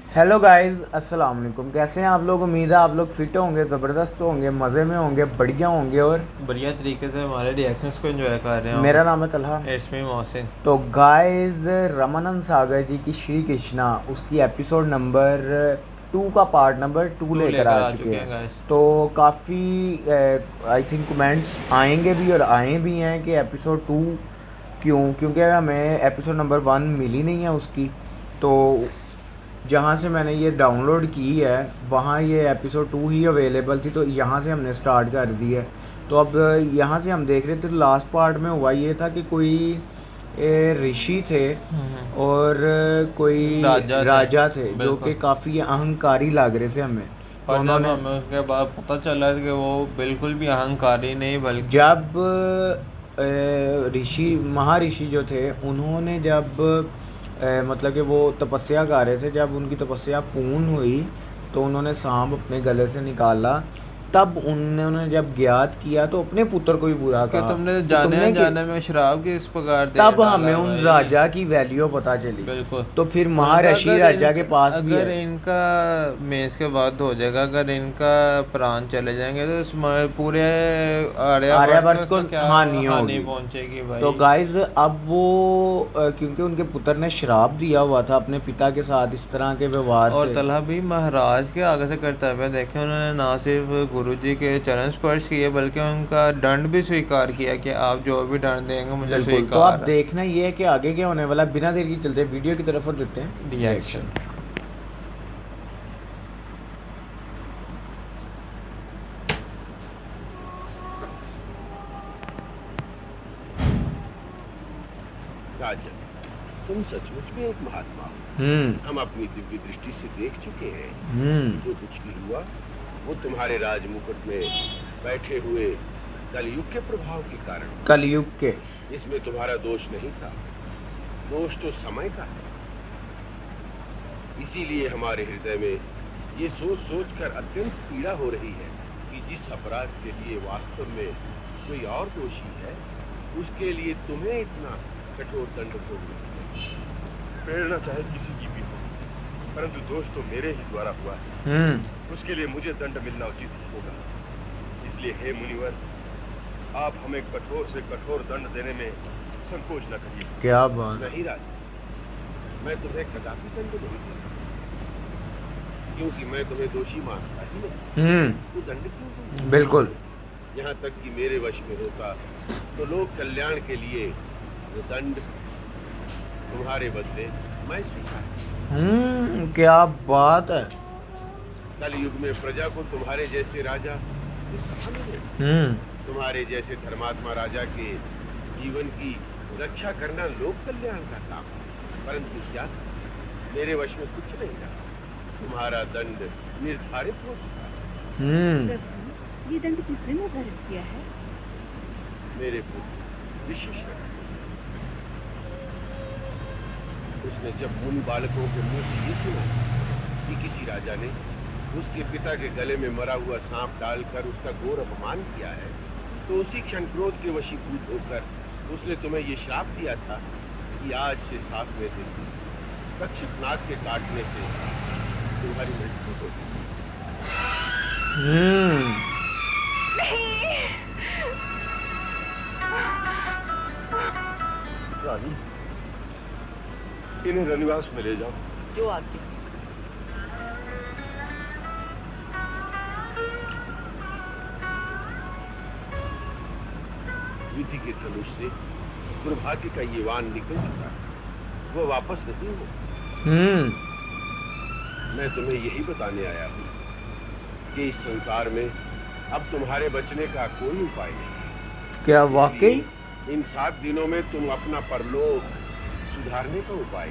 Hello guys, अस्सलाम वालेकुम। कैसे हैं आप लोग? उम्मीद है आप लोग फिट होंगे, ज़बरदस्त होंगे, मज़े में होंगे, बढ़िया होंगे। और बढ़िया तरीके से हमारे रिएक्शंस को एंजॉय कर रहे मेरा हो। नाम है तलहा। It's me Mohsin. तो गाइस, रमानंद सागर जी की श्री कृष्णा उसकी एपिसोड नंबर 2 का पार्ट नंबर 2 टू लेकर लेकर आ आ चुके चुके हैं हैं। गाइस। तो काफ़ी आई थिंक कमेंट्स आएंगे भी और आए भी हैं कि एपिसोड 2 क्यों, क्योंकि हमें एपिसोड नंबर 1 मिली नहीं है उसकी। तो जहाँ से मैंने ये डाउनलोड की है वहाँ ये एपिसोड 2 ही अवेलेबल थी, तो यहाँ से हमने स्टार्ट कर दी है। तो अब यहाँ से हम देख रहे थे, तो लास्ट पार्ट में हुआ ये था कि कोई ऋषि थे और कोई राजा थे। राजा थे जो कि बिल्कुल। काफ़ी अहंकारी लग रहे थे हमें। तो पर जब उन्होंने हमें उसके बाद पता चला कि वो बिल्कुल भी अहंकारी नहीं बल्कि जब ऋषि महर्षि जो थे उन्होंने जब मतलब कि वो तपस्या कर रहे थे, जब उनकी तपस्या पूर्ण हुई तो उन्होंने सांप अपने गले से निकाला। तब उन्होंने जब ज्ञात किया तो अपने पुत्र को भी बुरा कि कहा तुमने कि जाने तुमने अनजाने में शराब किस प्रकार दे तब हमें डाला उन भाई। राजा की वैल्यू पता चली। बिल्कुल। तो फिर उन्होंने कहा महर्षि राजा के पास भी अगर है। इनका मेज के बाद हो जाएगा, अगर इनका प्राण चले जाएंगे तो पूरे आर्यवर्त में आर्यवर्त को उसका क्या हानि हानि होगी। पहुंचेगी तो भाई। गाइज अब वो क्योंकि उनके पुत्र ने श्राप दिया हुआ था अपने पिता के साथ इस तरह के व्यवहार और से। तलहा भी महाराज के आगे से कर्तव्य देखे, उन्होंने ना सिर्फ गुरुजी के चरण स्पर्श किए बल्कि उनका दंड भी स्वीकार किया कि आप जो भी दंड देंगे मुझे बिल्कुल। तो अब स्वीकार है। देखना ये है कि आगे क्या होने वाला है। बिना देर की चलते वीडियो की तरफ और देते हैं रिएक्शन। रिएक्शन। राजन, तुम सचमुच में एक महात्मा हो। हम अपनी दिव्य दृष्टि से देख चुके हैं कि जो कुछ भी हुआ वो तुम्हारे राजमुकुट में बैठे हुए कलयुग के प्रभाव के कारण। कलयुग के। इसमें तुम्हारा दोष नहीं था, दोष तो समय का है। इसीलिए हमारे हृदय में ये सोच सोच कर अत्यंत पीड़ा हो रही है कि जिस अपराध के लिए वास्तव में कोई और दोषी है, उसके लिए तुम्हें इतना कठोर दंड भोगना है। प्रेरणा चाहे किसी की भी हो, परंतु दोष तो मेरे ही द्वारा हुआ है। उसके लिए मुझे दंड मिलना उचित होगा। इसलिए हे मुनिवर, आप हमें कठोर से कठोर दंड देने में संकोच न करिए। क्या बात। नहीं राजा, मैं तुम्हें कदापि दंड नहीं दूंगा, क्योंकि मैं तुम्हें दोषी मानता ही नहीं। तो दंड क्यों दूंगा? बिल्कुल। यहाँ तक कि मेरे वश में होता तो लोक कल्याण के लिए वो दंड तुम्हारे बदले मैं स्वीकार। क्या बात है। कल युग में प्रजा को तुम्हारे जैसे राजा कहाँ मिले? तुम्हारे जैसे धर्मात्मा राजा के जीवन की रक्षा करना लोक कल्याण का काम है, परंतु क्या मेरे वश में कुछ नहीं रहा। तुम्हारा दंड निर्धारित हो चुका है। ये दंड किसने निर्धारित किया है? मेरे पुत्र ऋषि। उसने जब मुनि बालकों के मुंह से ये सुना कि किसी राजा ने उसके पिता के गले में मरा हुआ सांप डालकर उसका घोर अपमान किया है, तो उसी क्षण क्रोध के वशीभूत होकर उसने तुम्हें ये श्राप दिया था कि आज से 7वें दिन तक्षक नाग के काटने से तुम्हारी मृत्यु होगी। रानी, इन्हें रनिवास में ले जाओ। जो आज्ञा। विधि के धनुष से दुर्भाग्य का ये वान निकल चुका है, वो वापस नहीं हो। मैं तुम्हें यही बताने आया हूँ कि इस संसार में अब तुम्हारे बचने का कोई उपाय नहीं। क्या वाकई? इन 7 दिनों में तुम अपना परलोक सुधारने का उपाय,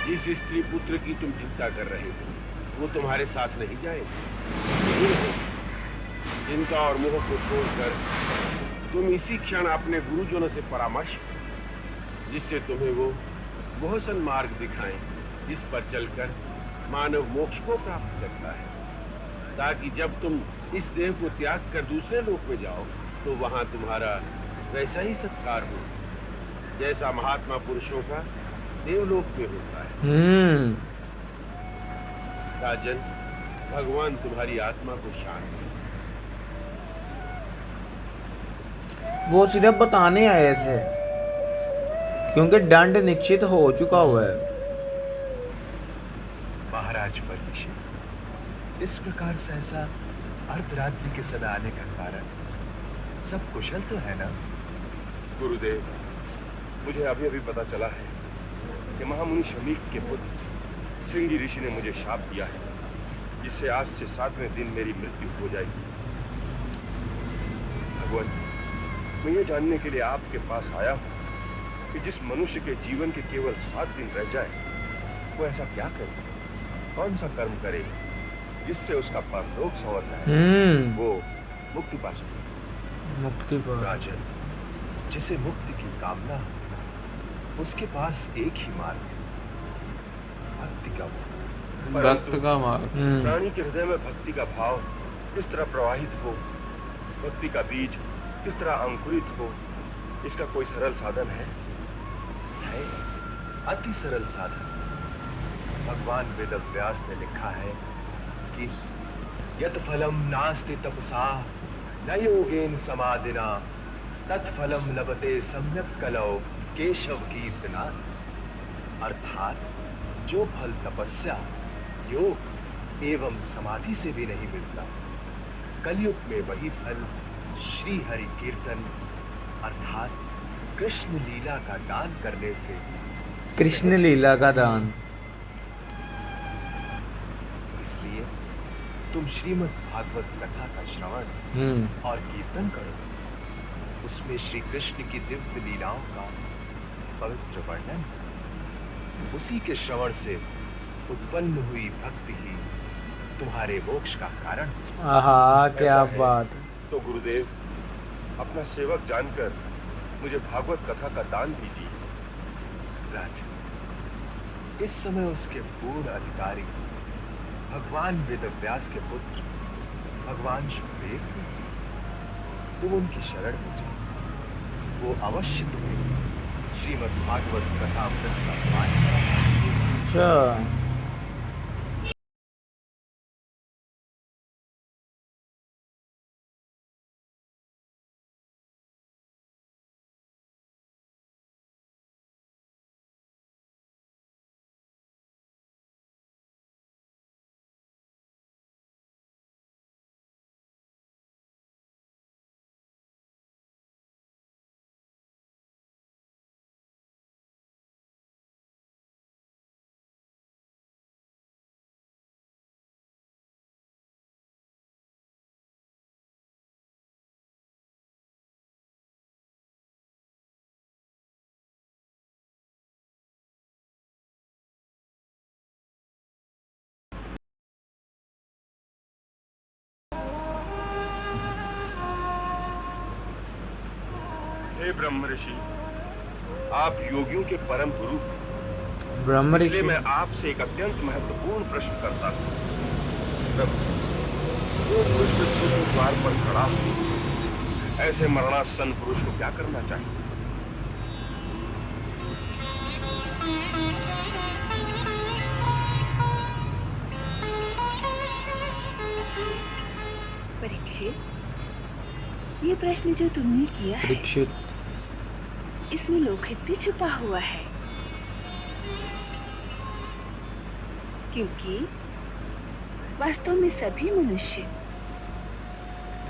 जिस स्त्री पुत्र की तुम चिंता कर रहे हो वो तुम्हारे साथ नहीं जाएगी। चिंता और मोह को छोड़कर तुम इसी क्षण अपने गुरुजनों से परामर्श करो, जिससे तुम्हें वो गोहसन मार्ग दिखाएं जिस पर चलकर मानव मोक्ष को प्राप्त करता है, ताकि जब तुम इस देह को त्याग कर दूसरे लोक में जाओ तो वहां तुम्हारा वैसा ही सत्कार हो जैसा महात्मा पुरुषों का देवलोक में होता है। राजन, भगवान तुम्हारी आत्मा को शांति दे। वो सिर्फ बताने आए थे क्योंकि दंड निश्चित हो चुका हुआ है। महाराज परीक्षित, इस प्रकार सहसा अर्धरात्रि के समय आने का कारण सब कुशल तो है ना? गुरुदेव, मुझे अभी अभी पता चला है कि महामुनि शमीक के पुत्र श्रृंगी ऋषि ने मुझे शाप दिया है, जिससे आज से 7वें दिन मेरी मृत्यु हो जाएगी। भगवान, मैं ये जानने के लिए आपके पास आया हूँ कि जिस मनुष्य के जीवन के केवल 7 दिन रह जाए, वो ऐसा क्या करे, कौन सा कर्म करे जिससे उसका परलोक संवर जाए, वो मुक्ति पा सके। मुक्ति पा। राजन, जिसे मुक्ति की कामना हो, उसके पास एक ही मार्ग है, भक्ति का मार्ग। भक्त का मार्ग। प्राणी के हृदय में भक्ति का भाव किस तरह प्रवाहित हो, भक्ति का बीज किस तरह अंकुरित हो, इसका कोई सरल साधन है? अति सरल साधन। भगवान वेद व्यास ने लिखा है कि यत् फलम नास्ति तपसा न योगेन समाधिना तत्फलम लभते सम्यक कलौ केशव कीर्तना। अर्थात जो फल तपस्या, योग एवं समाधि से भी नहीं मिलता, कलयुग में वही फल श्री हरि कीर्तन अर्थात कृष्ण लीला का दान करने से। कृष्ण लीला का दान। इसलिए तुम श्रीमद् भागवत कथा का श्रवण और कीर्तन करो। उसमें श्री कृष्ण की दिव्य लीलाओं का पवित्र वर्णन, उसी के श्रवण से उत्पन्न हुई भक्ति ही तुम्हारे मोक्ष का कारण। आहा, क्या ऐसा है बात। तो गुरुदेव, अपना सेवक जानकर मुझे भागवत कथा का दान दीजिए। राजन, इस समय उसके पूर्ण अधिकारी भगवान वेदव्यास के पुत्र भगवान सुखदेव हैं। तुम उनकी शरण में जाओ, वो अवश्य तुम्हें श्रीमद् भागवत कथा अमृत का पान कराएंगे। अच्छा, हे ब्रह्म ऋषि, आप योगियों के परम गुरु हैं। ब्रह्म इसलिए ऋषि। मैं आपसे एक अत्यंत महत्वपूर्ण प्रश्न करता हूँ। प्रभु, जो पुरुष मृत्यु के द्वार पर खड़ा हो, ऐसे मरणासन पुरुष को क्या करना चाहिए? परीक्षित, ये प्रश्न जो तुमने किया है, परीक्षित। इसमें लोकहित भी छुपा हुआ है, क्योंकि वास्तव में सभी मनुष्य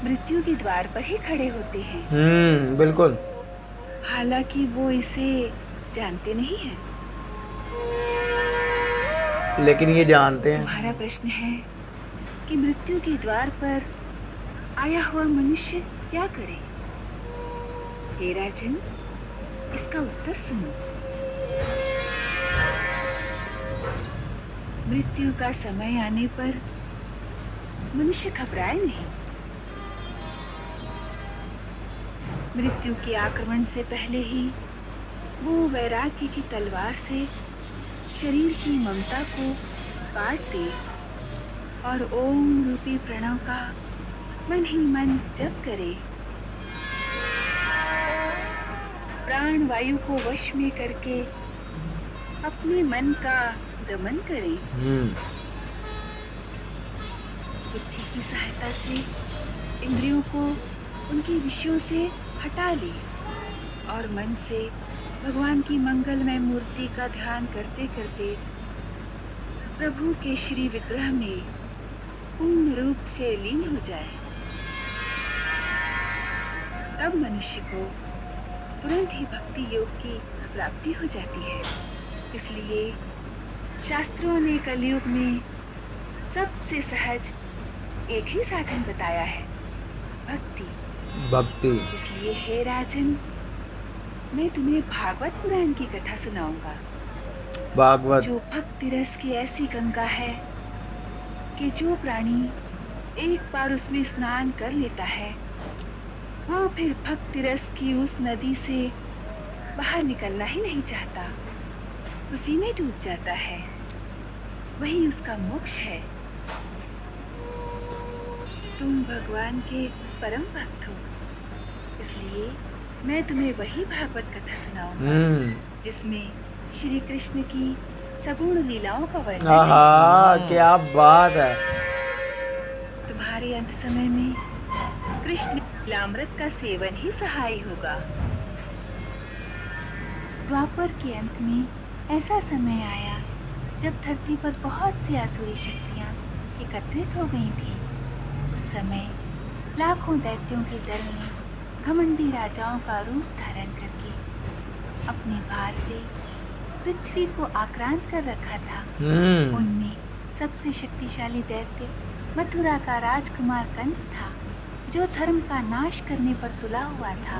मृत्यु के द्वार पर ही खड़े होते हैं। बिल्कुल। हालांकि वो इसे जानते नहीं हैं। लेकिन ये जानते हैं। तुम्हारा प्रश्न है कि मृत्यु के द्वार पर आया हुआ मनुष्य क्या करे? हे राजन, इसका उत्तर सुनो। मृत्यु का समय आने पर मनुष्य घबराए नहीं। मृत्यु के आक्रमण से पहले ही वो वैराग्य की तलवार से शरीर की ममता को काट दे और ओम रूपी प्रणव का मन ही मन जप करे। प्राण वायु को वश में करके अपने मन का दमन करे, बुद्धि की सहायता से इंद्रियों को उनके विषयों से हटा ले और मन से भगवान की मंगलमय मूर्ति का ध्यान करते करते प्रभु के श्री विग्रह में पूर्ण रूप से लीन हो जाए। तब मनुष्य को तुरंत ही भक्ति योग की प्राप्ति हो जाती है। इसलिए शास्त्रों ने कलयुग में सबसे सहज एक ही साधन बताया है, भक्ति। इसलिए हे राजन, मैं तुम्हें भागवत पुराण की कथा सुनाऊंगा। भागवत जो भक्ति रस की ऐसी गंगा है कि जो प्राणी एक बार उसमें स्नान कर लेता है वो फिर भक्ति रस की उस नदी से बाहर निकलना ही नहीं चाहता, उसी में डूब जाता है। वही उसका मोक्ष है। तुम भगवान के परम भक्त हो, इसलिए मैं तुम्हें वही भागवत कथा सुनाऊंगा जिसमें श्री कृष्ण की सगुण लीलाओं का वर्णन है। क्या बात है। तुम्हारे अंत समय में कृष्ण लीलामृत का सेवन ही सहाय होगा। द्वापर के अंत में ऐसा समय आया जब धरती पर बहुत सी आसुरी शक्तियां एकत्रित हो गई थी। उस समय लाखों दैत्यों के दल ने घमंडी राजाओं का रूप धारण करके अपने भार से पृथ्वी को आक्रांत कर रखा था। उनमें सबसे शक्तिशाली दैत्य मथुरा का राजकुमार कंस था, जो धर्म का नाश करने पर तुला हुआ था।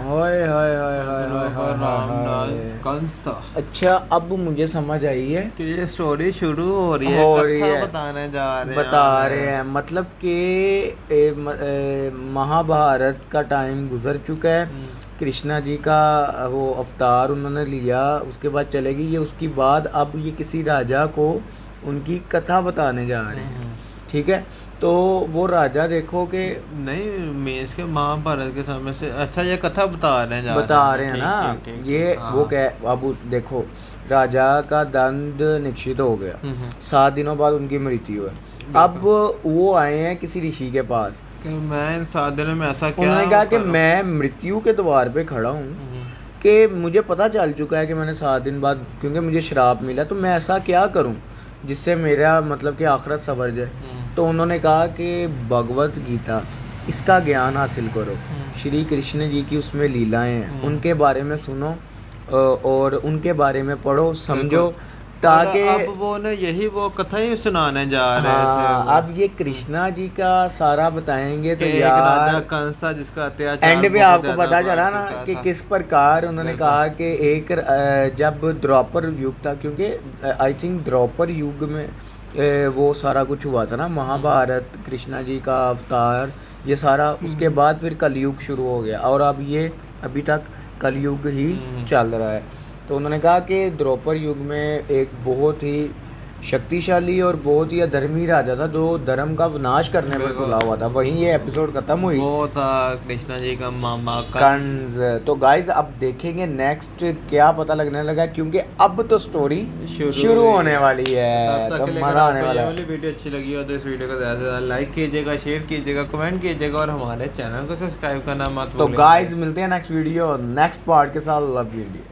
कंस था। अच्छा, अब मुझे समझ आई है तो ये स्टोरी शुरू हो रही है, बताने बता रहे हैं मतलब कि महाभारत का टाइम गुजर चुका है। कृष्णा जी का वो अवतार उन्होंने लिया, उसके बाद चलेगी ये, उसकी बाद अब ये किसी राजा को उनकी कथा बताने जा रहे हैं। ठीक है, तो वो राजा देखो कि नहीं, मेंस के महाभारत के समय से अच्छा ये कथा बता रहे हैं ना। ये वो कह, अब देखो राजा का दंड निश्चित हो गया, 7 दिनों बाद उनकी मृत्यु है। अब वो आए हैं किसी ऋषि के पास कि मैं इन 7 दिनों में ऐसा क्या, उन्होंने कहा कि मैं मृत्यु के द्वार पे खड़ा हूँ कि मुझे पता चल चुका है कि मैंने 7 दिन बाद, क्योंकि मुझे श्राप मिला, तो मैं ऐसा क्या करूँ जिससे मेरा मतलब कि आखिरत संवर जाए। तो उन्होंने कहा कि भगवत गीता, इसका ज्ञान हासिल करो। श्री कृष्ण जी की उसमें लीलाएं हैं, उनके बारे में सुनो और उनके बारे में पढ़ो, समझो, ताकि अब वो ने यही वो कथा ही सुनाने जा रहे थे। अब ये कृष्णा जी का सारा बताएंगे तो यार राजा कंस था जिसका अत्याचार एंड पे आपको पता चला ना कि किस प्रकार उन्होंने कहा कि एक जब द्वापर युग था, क्योंकि आई थिंक द्वापर युग में वो सारा कुछ हुआ था ना, महाभारत, कृष्णा जी का अवतार, ये सारा, उसके बाद फिर कलयुग शुरू हो गया और अब ये अभी तक कलयुग ही चल रहा है। तो उन्होंने कहा कि द्वापर युग में एक बहुत ही शक्तिशाली और बहुत ही अधर्मी राजा था जो धर्म का विनाश करने पर तुला हुआ था। वहीं ये एपिसोड खत्म हुई, वो था कृष्णा जी का मामा कंस। तो गाइज अब देखेंगे नेक्स्ट क्या पता लगने लगा, क्योंकि अब तो स्टोरी शुरू होने वाली है। तो मजा आने वाला है। वाली वीडियो अच्छी लगी हो तो इस वीडियो को ज़्यादा से ज़्यादा लाइक कीजिएगा, शेयर कीजिएगा, कमेंट कीजिएगा और हमारे चैनल को सब्सक्राइब करना मत भूलिएगा। तो गाइज मिलते हैं नेक्स्ट वीडियो नेक्स्ट पार्ट के साथ। Love you India.